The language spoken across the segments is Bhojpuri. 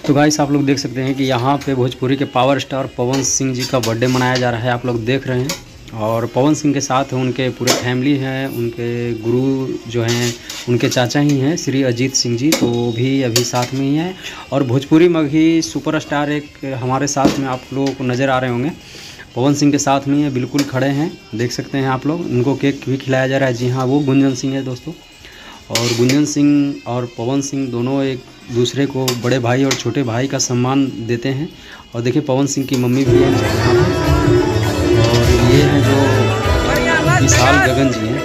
तो गाइस आप लोग देख सकते हैं कि यहाँ पे भोजपुरी के पावर स्टार पवन सिंह जी का बर्थडे मनाया जा रहा है, आप लोग देख रहे हैं। और पवन सिंह के साथ उनके पूरे फैमिली हैं, उनके गुरु जो हैं उनके चाचा ही हैं श्री अजीत सिंह जी, तो वो भी अभी साथ में ही हैं। और भोजपुरी मगही सुपरस्टार एक हमारे साथ में आप लोगों को नज़र आ रहे होंगे, पवन सिंह के साथ में ये बिल्कुल खड़े हैं, देख सकते हैं आप लोग। उनको केक भी खिलाया जा रहा है। जी हाँ, वो गुंजन सिंह है दोस्तों। और गुंजन सिंह और पवन सिंह दोनों एक दूसरे को बड़े भाई और छोटे भाई का सम्मान देते हैं। और देखिए पवन सिंह की मम्मी भी है यहाँ पे, और ये है जो विशाल गगन जी हैं।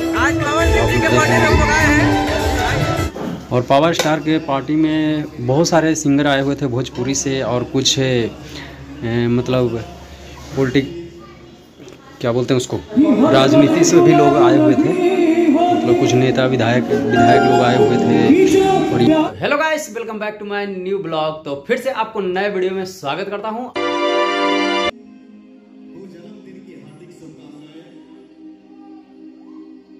और पावर स्टार के पार्टी में बहुत सारे सिंगर आए हुए थे भोजपुरी से, और कुछ मतलब पॉलिटिक क्या बोलते हैं उसको, राजनीति से भी लोग आए हुए थे, मतलब कुछ नेता विधायक लोग आए हुए थे। और hello guys, welcome back to my new blog. तो फिर से आपको नए वीडियो में स्वागत करता हूं। जन्मदिन की हार्दिक शुभकामनाएं।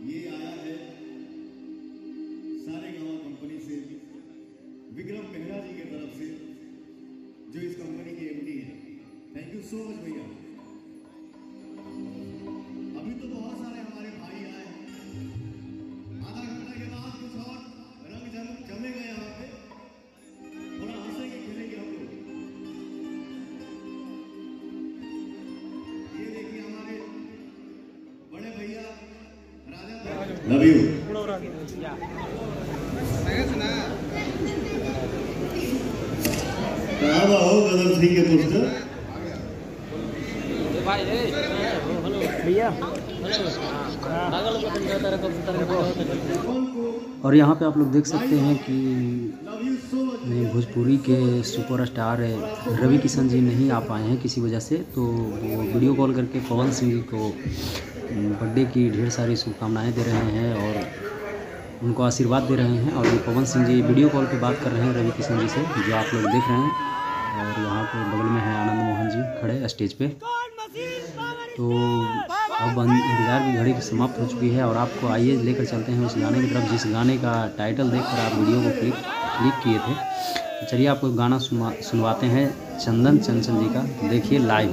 ये आया है सारेगामा कंपनी से, विक्रम मेहरा जी की तरफ से, जो इस कंपनी के एमडी हैं। थैंक यू सो मच भैया। अभी तो बहुत सारे हमारे भाई आए हैं, आधा घंटा के बाद कुछ और रंग जमेगा यहाँ पे, थोड़ा हंसेंगे खेलेंगे हम लोग। ये देखिए हमारे बड़े भैया राजा, लव यू। कहाँ हो गदर सिंह के पोस्टर और यहाँ पे आप लोग देख सकते हैं कि भोजपुरी के सुपरस्टार रवि किशन जी नहीं आ पाए हैं किसी वजह से, तो वो वीडियो कॉल करके पवन सिंह जी को बर्थडे की ढेर सारी शुभकामनाएं दे रहे हैं और उनको आशीर्वाद दे रहे हैं। और ये पवन सिंह जी वीडियो कॉल पे बात कर रहे हैं रवि किशन जी से, जो आप लोग देख रहे हैं। और यहाँ पे बगल में है आनंद मोहन जी खड़े स्टेज पे। तो अब इंतजार की घड़ी समाप्त हो चुकी है, और आपको आइए लेकर चलते हैं उस गाने की तरफ, जिस गाने का टाइटल देखकर आप वीडियो को क्लिक किए थे। तो चलिए आपको गाना सुनवाते हैं चंदन चंचल जी का, देखिए लाइव।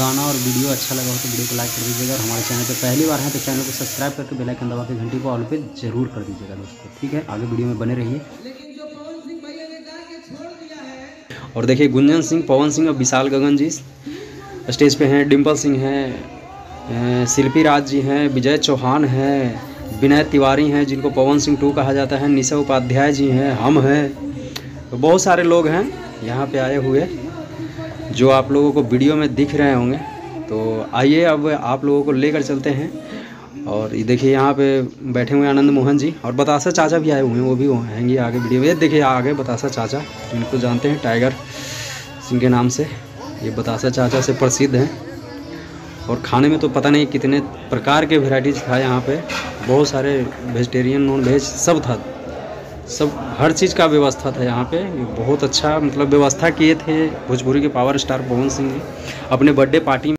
गाना और वीडियो अच्छा लगा हो तो वीडियो को लाइक कर दीजिएगा, और हमारे चैनल पर पहली बार है तो चैनल को सब्सक्राइब करके बेल आइकन दबा के घंटी को ऑल पे जरूर कर दीजिएगा दोस्तों। ठीक है, आगे वीडियो में बने रहिए। और देखिए गुंजन सिंह, पवन सिंह और विशाल गगन जी स्टेज पे हैं, डिम्पल सिंह हैं, शिल्पी राज जी हैं, विजय चौहान हैं, विनय तिवारी हैं जिनको पवन सिंह 2 कहा जाता है, निशा उपाध्याय जी हैं, हम हैं, तो बहुत सारे लोग हैं यहाँ पे आए हुए जो आप लोगों को वीडियो में दिख रहे होंगे। तो आइए अब आप लोगों को लेकर चलते हैं। और ये देखिए यहाँ पे बैठे हुए आनंद मोहन जी, और बतासा चाचा भी आए हुए हैं, वो भी आएंगे आगे वीडियो में। ये देखिए आगे बतासा चाचा, जिनको जानते हैं टाइगर सिंह के नाम से, ये बतासा चाचा से प्रसिद्ध हैं। और खाने में तो पता नहीं कितने प्रकार के वेराइटीज़ था यहाँ पे, बहुत सारे वेजिटेरियन नॉन वेज सब था, सब हर चीज़ का व्यवस्था था यहाँ पे। बहुत अच्छा मतलब व्यवस्था किए थे भोजपुरी के पावर स्टार पवन सिंह जी अपने बर्थडे पार्टी में।